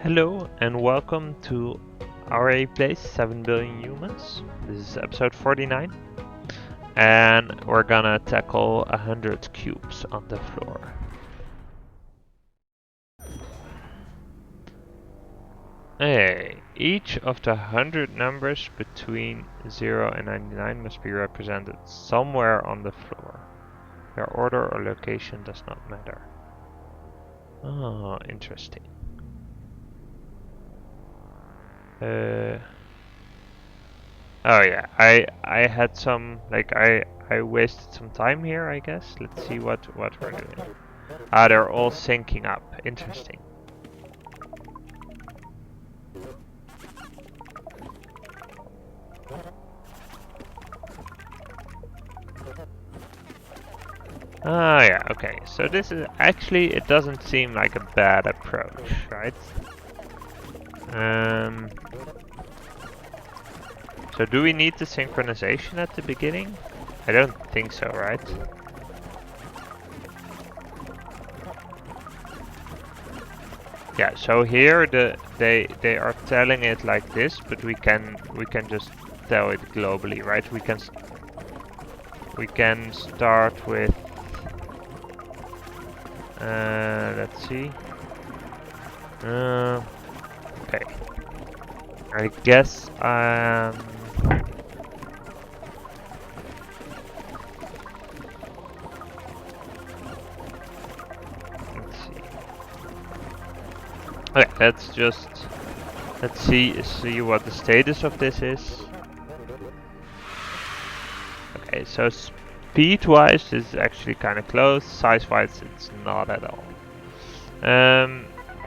Hello and welcome to Aurei Plays 7 Billion Humans. This is episode 49 and we're gonna tackle 100 cubes on the floor. Hey, each of the 100 numbers between 0 and 99 must be represented somewhere on the floor. Their order or location does not matter. Oh, interesting. Oh yeah, I had some I wasted some time here, I guess. Let's see what we're doing. Ah, they're all syncing up. Interesting. Ah yeah, okay. So this is actually, it doesn't seem like a bad approach, right? So do we need the synchronization at the beginning? I don't think so, right? Yeah, so here they are telling it like this, but we can just tell it globally, right? We can start with let's see. Okay. I guess let's see. Okay, let's see what the status of this is. Okay, so speed-wise this is actually kind of close. Size-wise it's not at all.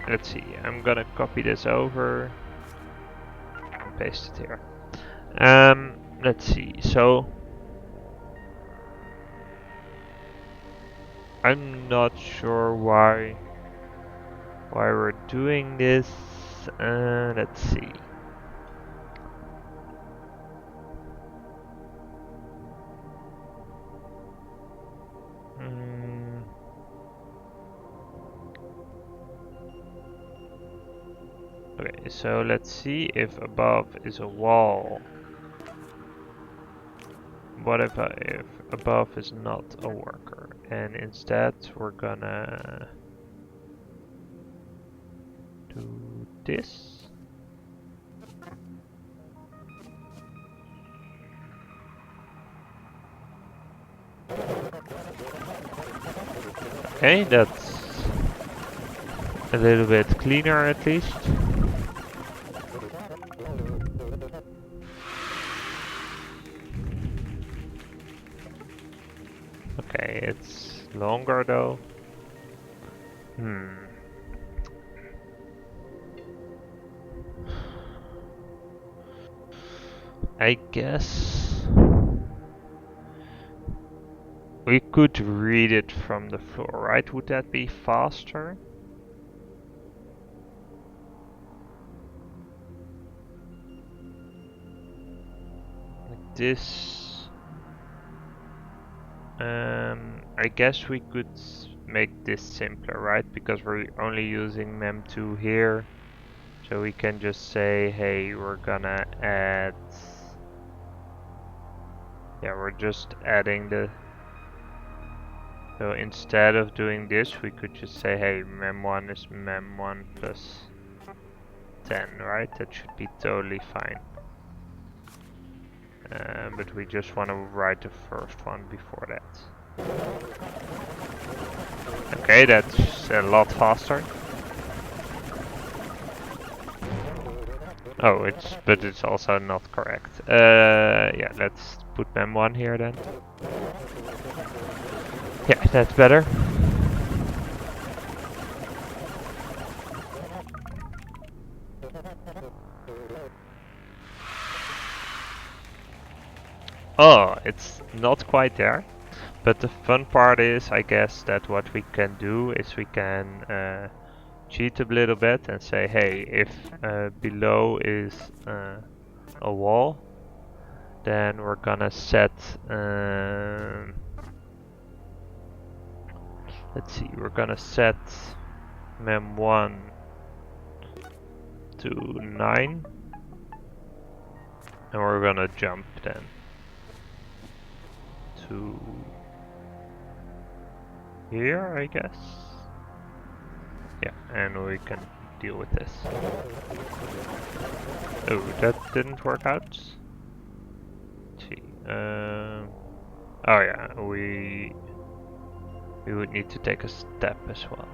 Let's see. I'm gonna copy this over and paste it here. Let's see. So I'm not sure why we're doing this. Let's see. Okay, so let's see if above is a wall. What if above is not a worker? And instead we're gonna do this. Okay, that's a little bit cleaner at least. Okay, it's longer though. I guess we could read it from the floor, right? Would that be faster? Like this. I guess we could make this simpler, right? Because we're only using mem2 here. So we can just say, hey, we're gonna add... Yeah, we're just adding the... So instead of doing this, we could just say, hey, mem1 is mem1 plus 10, right? That should be totally fine. But we just want to write the first one before that. Okay, that's a lot faster. Oh, but it's also not correct. Yeah, let's put mem1 here then. Yeah, that's better. Oh, it's not quite there. But the fun part is, I guess, that what we can do is we can cheat a little bit and say, hey, if below is a wall, then we're gonna set, let's see, we're gonna set mem1 to 9. And we're gonna jump then to here, I guess. Yeah, and we can deal with this. Oh, that didn't work out. Let's see. Oh yeah, we would need to take a step as well.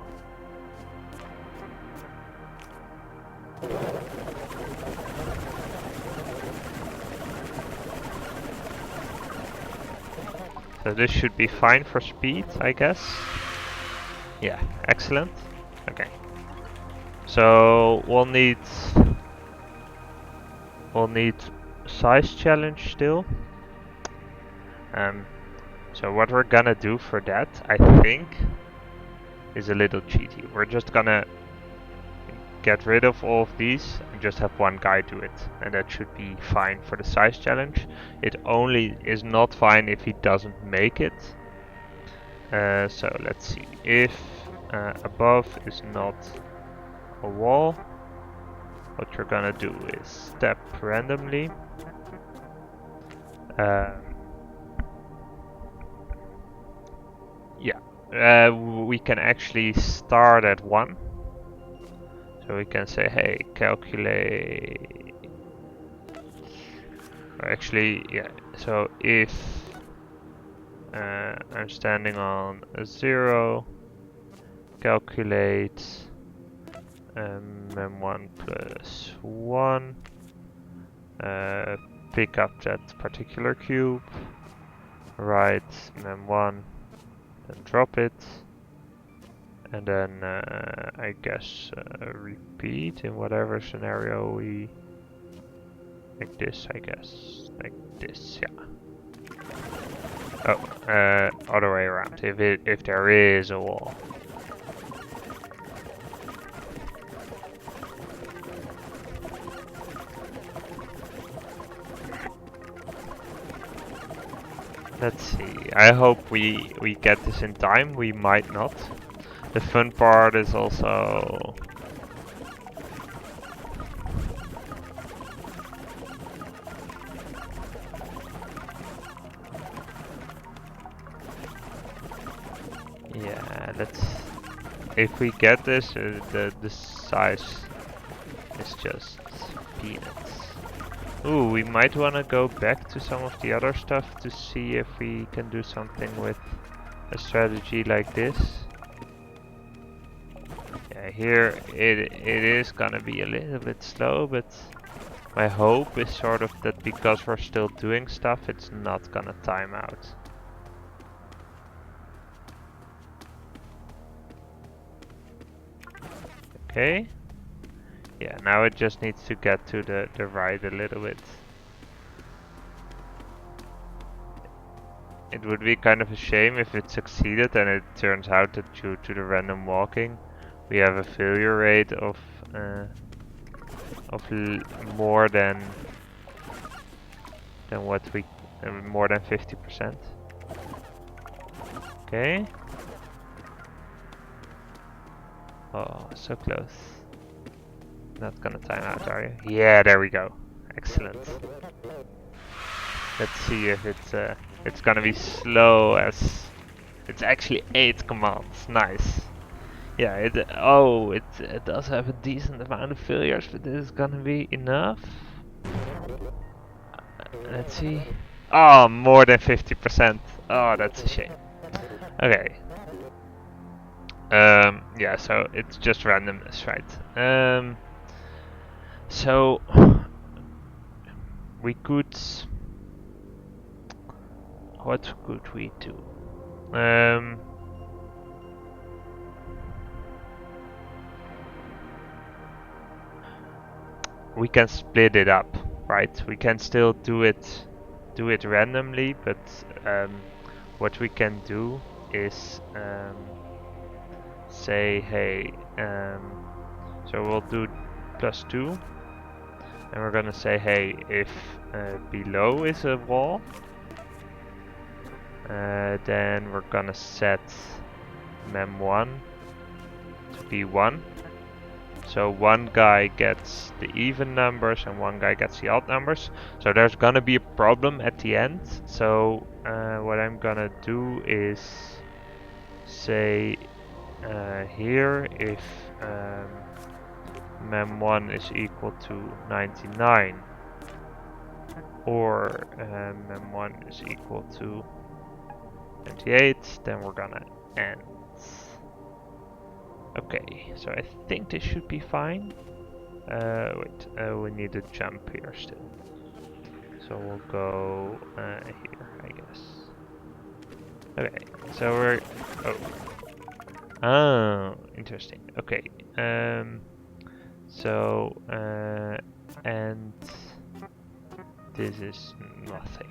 So this should be fine for speed, I guess. Yeah, excellent. Okay. So we'll need size challenge still. So what we're gonna do for that, I think, is a little cheaty. We're just gonna get rid of all of these and just have one guy do it, and that should be fine for the size challenge. It only is not fine if he doesn't make it. So let's see, if above is not a wall, what you're gonna do is step randomly. Yeah, we can actually start at 1. So we can say, hey, calculate. Or actually, yeah. So if I'm standing on a 0, calculate mem1 plus 1. Pick up that particular cube. Write mem1, then drop it. And then I guess repeat in whatever scenario we like this, I guess. Like this, yeah. Oh, other way around. If there is a wall. Let's see. I hope we get this in time. We might not. The fun part is also yeah, if we get this, the size is just peanuts. Ooh, we might want to go back to some of the other stuff to see if we can do something with a strategy like this. Yeah, here it is gonna be a little bit slow, but my hope is sort of that because we're still doing stuff, it's not gonna time out. Okay. Yeah, now it just needs to get to the right a little bit. It would be kind of a shame if it succeeded and it turns out that due to the random walking, we have a failure rate of more than what we more than 50%. Okay. Oh, so close. Not gonna time out, are you? Yeah, there we go. Excellent. Let's see if it's gonna be slow as it's actually 8 commands. Nice. Yeah, it does have a decent amount of failures, but this is gonna be enough. Let's see. Oh, more than 50%. Oh, that's a shame. Okay. Yeah, so it's just randomness, right? So we could. What could we do? We can split it up, right? We can still do it randomly, but what we can do is say, hey, so we'll do +2, and we're gonna say, hey, if below is a wall, then we're gonna set mem1 to be 1. So one guy gets the even numbers and one guy gets the odd numbers. So there's gonna be a problem at the end. So what I'm gonna do is say here if mem1 is equal to 99 or mem1 is equal to 28, then we're gonna end. Okay, so I think this should be fine. Wait, we need a jump here still. So we'll go here, I guess. Okay, so we're... Oh, interesting. Okay, so, and this is nothing.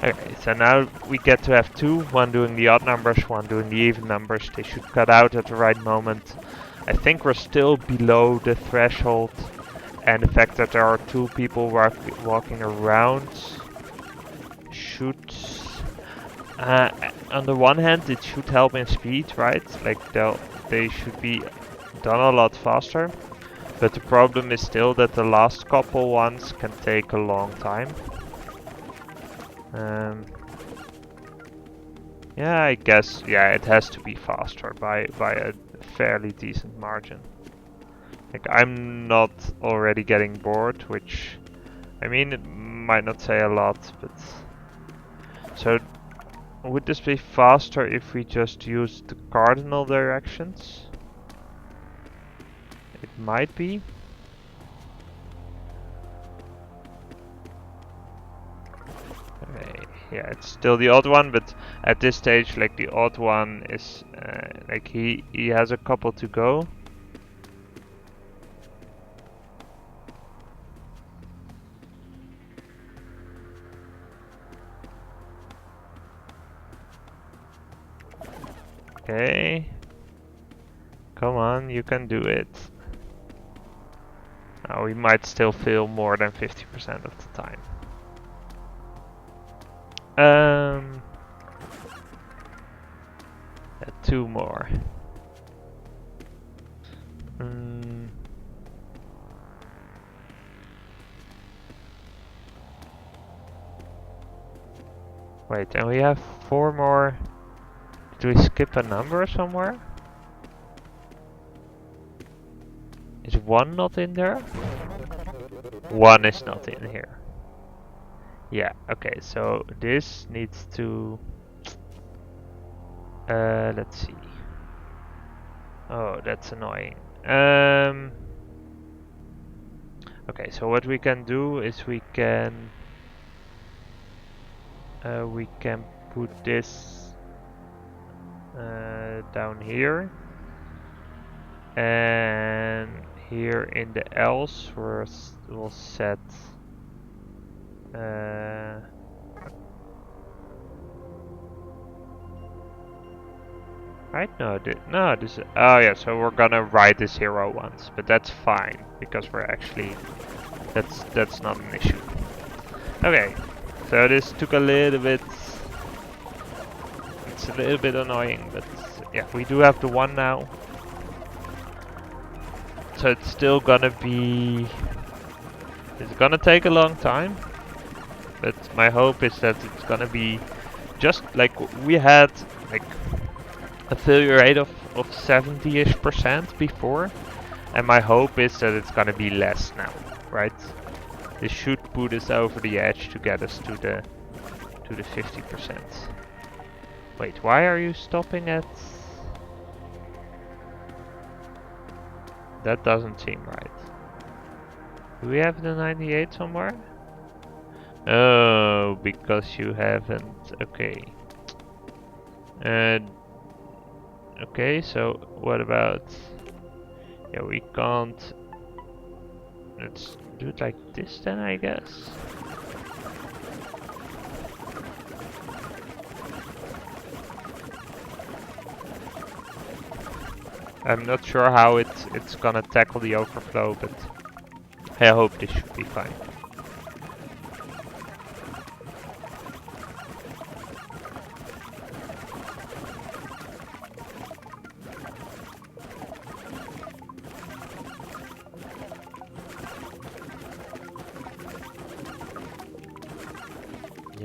Okay, so now we get to have two, one doing the odd numbers, one doing the even numbers. They should cut out at the right moment. I think we're still below the threshold, and the fact that there are two people walking around should... on the one hand, it should help in speed, right? Like they should be done a lot faster. But the problem is still that the last couple ones can take a long time. Yeah, I guess, yeah, it has to be faster by a fairly decent margin. Like, I'm not already getting bored, which, I mean, it might not say a lot, but... So, would this be faster if we just use the cardinal directions? It might be. Okay, yeah, it's still the odd one, but at this stage, like, the odd one is, like, he has a couple to go. Okay. Come on, you can do it. We might still fail more than 50% of the time. Two more. Wait, and we have four more. Did we skip a number somewhere? Is one not in there? One is not in here. Yeah, okay, so this needs to... let's see. Oh, that's annoying. Okay, so what we can do is we can put this down here, and here in the else we'll set right? No, this is, oh yeah, so we're gonna write the 0 once, but that's fine because we're actually, that's not an issue. Okay, so this took a little bit, it's a little bit annoying, but yeah, we do have the 1 now. So it's still gonna be, it's gonna take a long time, but my hope is that it's gonna be just like we had, like a failure rate of 70-ish% before, and my hope is that it's gonna be less now, right? This should put us over the edge to get us to the 50%. Wait, why are you stopping at? That doesn't seem right. Do we have the 98 somewhere? Oh, because you haven't. Okay. Okay, so what about... Yeah, we can't... Let's do it like this then, I guess. I'm not sure how it's gonna tackle the overflow, but I hope this should be fine.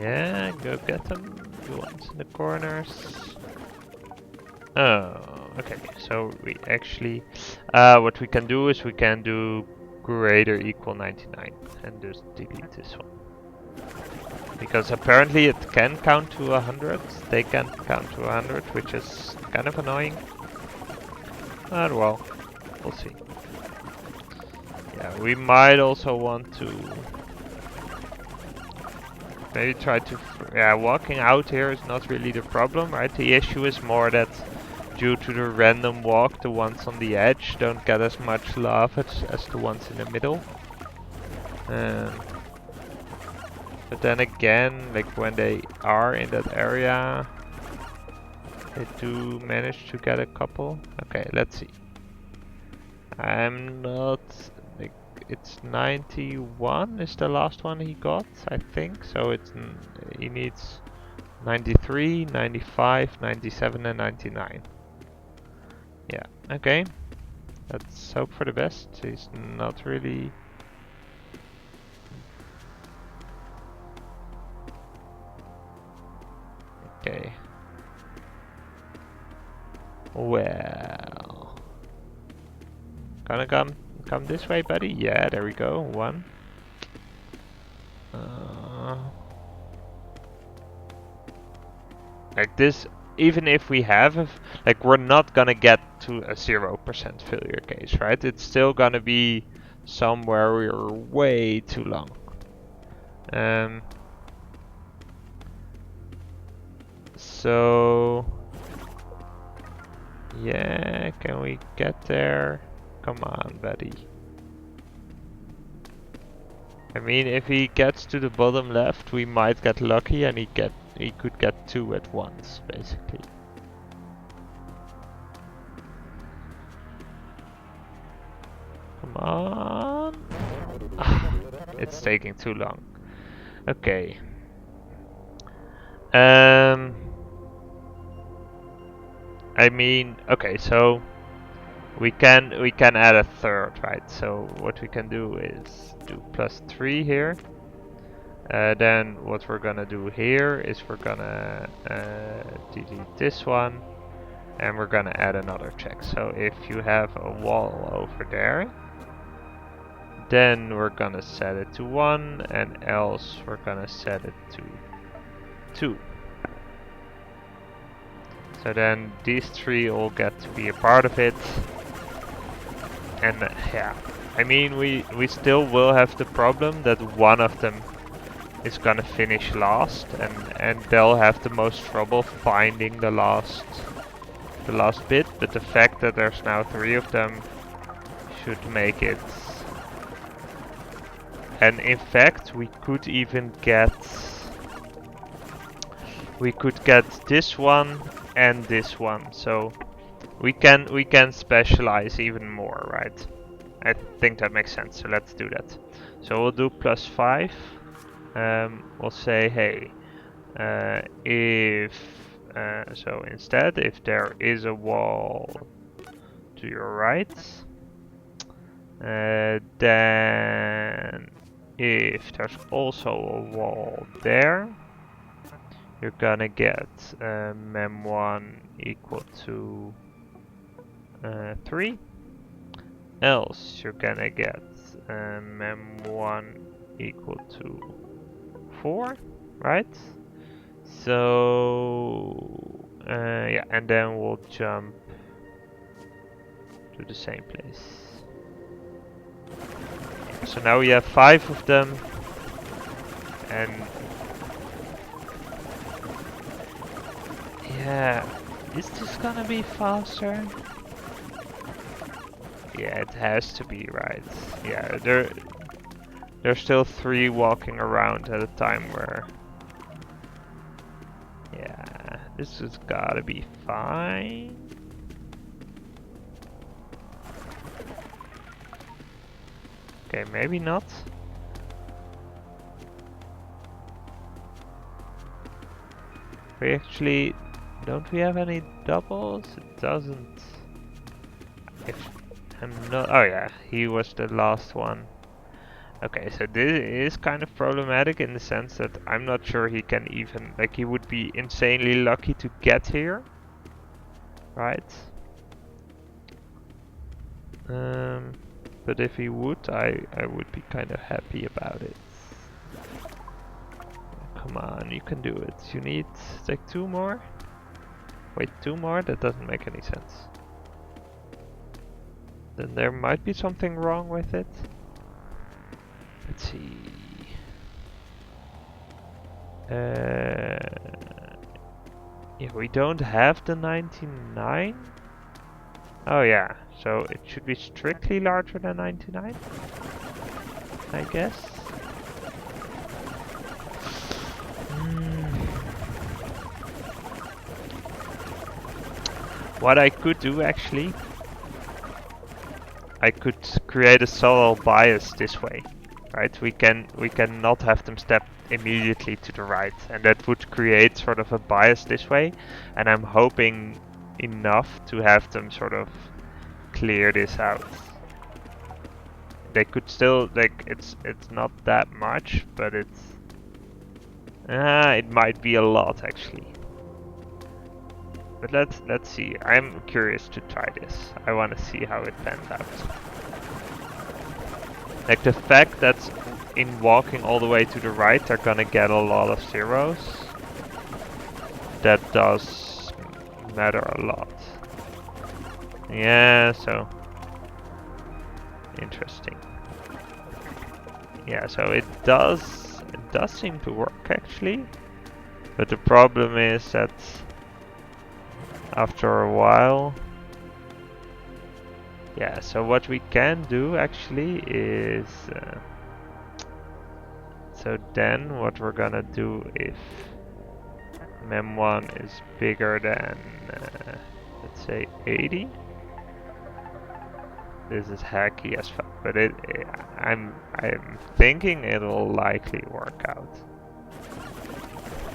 Yeah, go get them. The ones in the corners. Oh, okay. So we actually, what we can do is we can do greater equal 99 and just delete this one. Because apparently it can count to 100. They can't count to 100, which is kind of annoying. But well, we'll see. Yeah, we might also want to maybe try to... Yeah, walking out here is not really the problem, right? The issue is more that due to the random walk, the ones on the edge don't get as much love as the ones in the middle. But then again, like when they are in that area, they do manage to get a couple. Okay, let's see. I'm not... like, it's 91 is the last one he got, I think. So it's he needs 93, 95, 97 and 99. Yeah, okay. Let's hope for the best. He's not really... Okay. Well... Gonna come this way, buddy? Yeah, there we go. One. Like this, even if we have, like we're not gonna get to a 0% failure case, right? It's still gonna be somewhere we're way too long. So yeah, can we get there? Come on, buddy. I mean, if he gets to the bottom left, we might get lucky and he could get 2 at once, basically. Come on. It's taking too long. Okay. I mean, okay, so we can add a third, right? So what we can do is do +3 here. Then what we're gonna do here is we're gonna delete this one, and we're gonna add another check. So if you have a wall over there, then we're gonna set it to 1, and else we're gonna set it to 2. So then these 3 all get to be a part of it. And yeah, I mean we still will have the problem that one of them is gonna finish last, and they'll have the most trouble finding the last bit. But the fact that there's now 3 of them should make it. And in fact, we could even get this one and this one, so we can specialize even more, right? I think that makes sense. So let's do that. So we'll do +5. We'll say, hey, if so instead, if there is a wall to your right, then if there's also a wall there, you're gonna get mem1 equal to 3. Else you're gonna get mem1 equal to 4, right? So yeah, and then we'll jump to the same place. So now we have 5 of them, and yeah, is this gonna be faster? Yeah, it has to be, right? Yeah, there's still 3 walking around at a time where... Yeah, this has gotta be fine. Okay, maybe not. We actually... Don't we have any doubles? It doesn't... If I'm not... Oh yeah, he was the last one. Okay, so this is kind of problematic in the sense that I'm not sure he can even, like, he would be insanely lucky to get here, right? But if he would, I would be kind of happy about it. Come on, you can do it. You need, like, 2 more? Wait, 2 more? That doesn't make any sense. Then there might be something wrong with it. Let's see. Yeah, we don't have the 99. Oh yeah, so it should be strictly larger than 99, I guess. What I could do actually, I could create a solo bias this way, right? We can not have them step immediately to the right, and that would create sort of a bias this way. And I'm hoping enough to have them sort of clear this out. They could still, like, it's not that much, but it might be a lot actually. But let's see. I'm curious to try this. I want to see how it pans out. Like, the fact that in walking all the way to the right they're gonna get a lot of zeros, that does matter a lot. Yeah, so interesting. Yeah, so it does seem to work actually, but the problem is that after a while, yeah, so what we can do actually is so then what we're gonna do if mem1 is bigger than let's say 80. This is hacky as fuck, but I'm thinking it'll likely work out.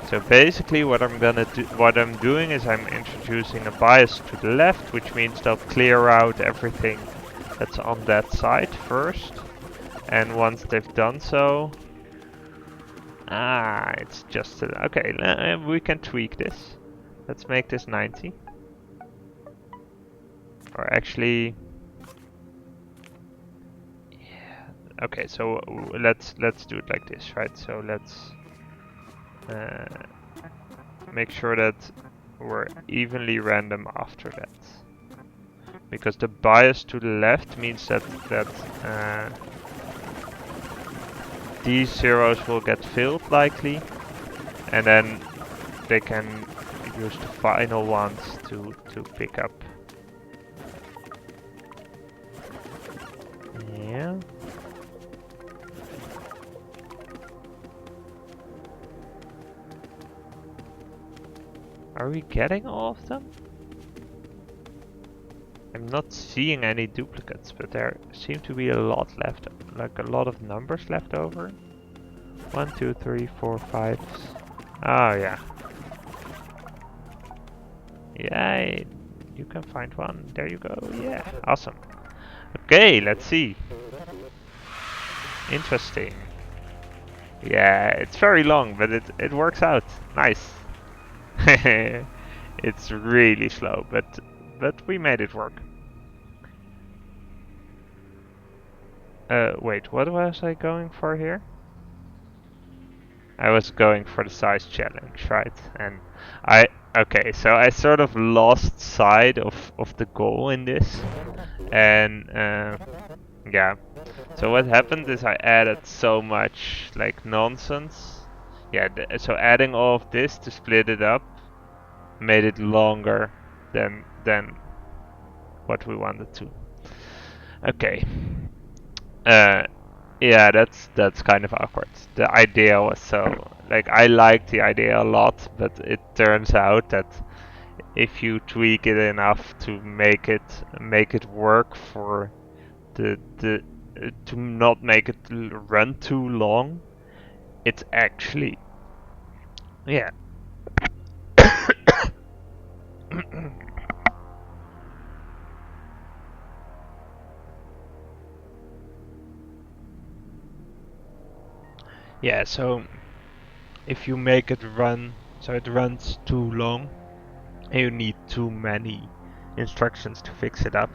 So basically what I'm doing is I'm introducing a bias to the left, which means they'll clear out everything that's on that side first. And once they've done so, it's just okay, we can tweak this. Let's make this 90. Or actually, yeah. Okay, so let's do it like this, right? So let's make sure that we're evenly random after that, because the bias to the left means that these zeros will get filled likely, and then they can use the final ones to pick up. Yeah. Are we getting all of them? I'm not seeing any duplicates, but there seem to be a lot left, like a lot of numbers left over. 1, 2, 3, 4, 5. Oh yeah. Yeah, you can find one. There you go. Yeah, awesome. Okay, let's see. Interesting. Yeah, it's very long, but it works out. Nice. It's really slow, but we made it work. Wait, what was I going for here? I was going for the size challenge, right? And okay, so I sort of lost sight of the goal in this, and yeah. So what happened is I added so much like nonsense. Yeah, so adding all of this to split it up made it longer than what we wanted to. Okay. Yeah, that's kind of awkward. The idea was so, like, I liked the idea a lot, but it turns out that if you tweak it enough to make it work for the to not make it run too long, it's actually, yeah. Yeah, so if you make it run, so it runs too long, and you need too many instructions to fix it up.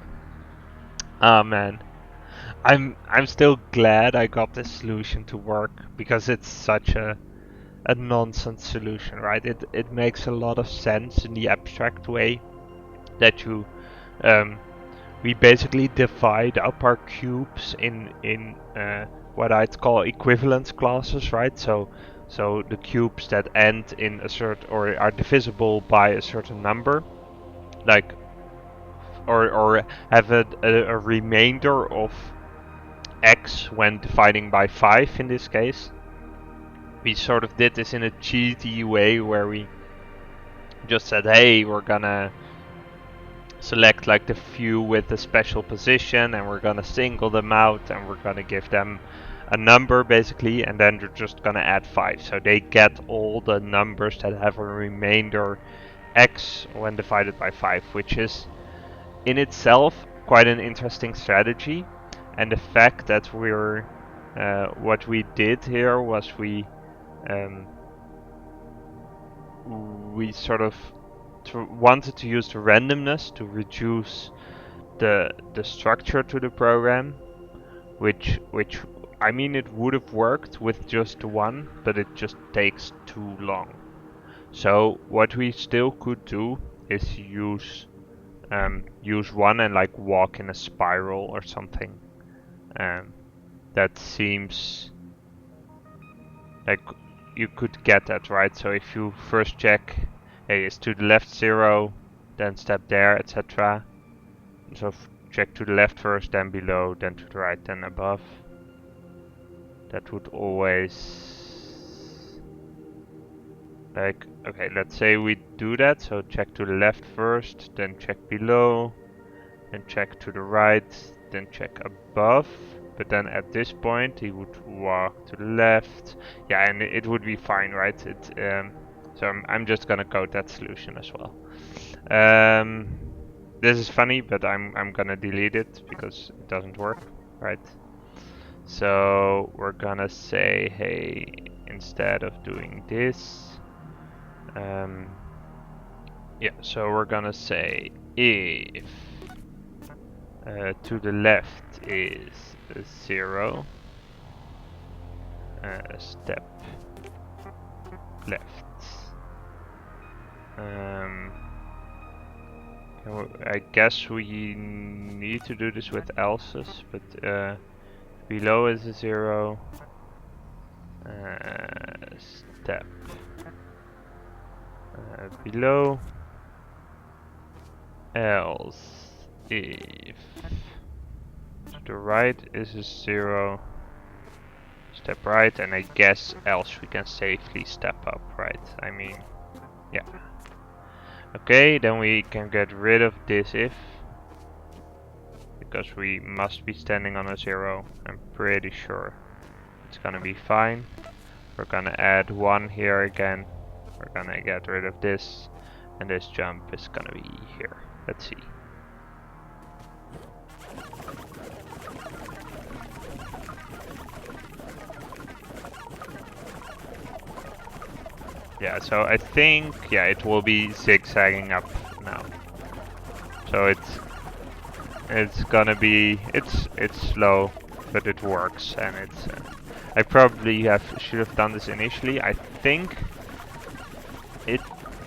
Ah man, I'm still glad I got this solution to work because it's such a nonsense solution, right? It makes a lot of sense in the abstract way that you um, we basically divide up our cubes in what I'd call equivalence classes, right? So the cubes that end in a certain or are divisible by a certain number, like or have a remainder of x when dividing by 5 in this case. We sort of did this in a cheaty way where we just said, hey, we're gonna select like the few with a special position and we're gonna single them out and we're gonna give them a number basically, and then they're just gonna add 5. So they get all the numbers that have a remainder x when divided by 5, which is in itself quite an interesting strategy. And the fact that what we did here was um, we sort of wanted to use the randomness to reduce the structure to the program, which I mean it would have worked with just one, but it just takes too long. So what we still could do is use one and like walk in a spiral or something. That seems like you could get that, right? So if you first check, hey, it's to the left 0, then step there, etc. So check to the left first, then below, then to the right, then above. That would always... like, okay, let's say we do that. So check to the left first, then check below, then check to the right, then check above. But then at this point he would walk to the left. Yeah, and it would be fine, right? So I'm just gonna code that solution as well. This is funny, but I'm gonna delete it because it doesn't work, right? So we're gonna say, hey, instead of doing this, yeah, so we're gonna say if to the left is 0, step left. I guess we need to do this with else's, but below is a 0, step below, else if to the right is a 0, step right, and I guess else we can safely step up, right? I mean, yeah. Okay, then we can get rid of this if, because we must be standing on a 0. I'm pretty sure it's gonna be fine. We're gonna add 1 here again. We're gonna get rid of this, and this jump is gonna be here. Let's see. Yeah, so I think, yeah, it will be zigzagging up now. So it's gonna be, it's slow, but it works, and it's. I probably should have done this initially. I think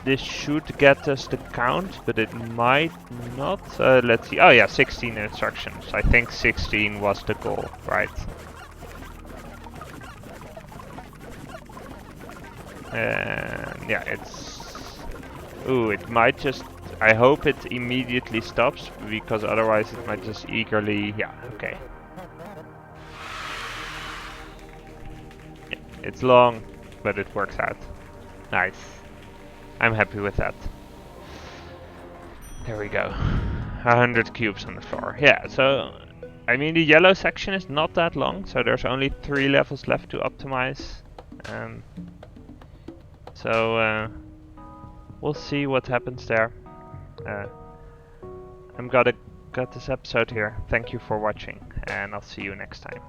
this should get us the count, but it might not. Let's see. Oh yeah, 16 instructions. I think 16 was the goal, right? And yeah, it's... Ooh, it might just... I hope it immediately stops, because otherwise it might just eagerly... Yeah, okay. Yeah, it's long, but it works out. Nice. I'm happy with that. There we go. 100 cubes on the floor. Yeah, so... I mean, the yellow section is not that long, so there's only 3 levels left to optimize. So we'll see what happens there. I'm gonna cut this episode here. Thank you for watching, and I'll see you next time.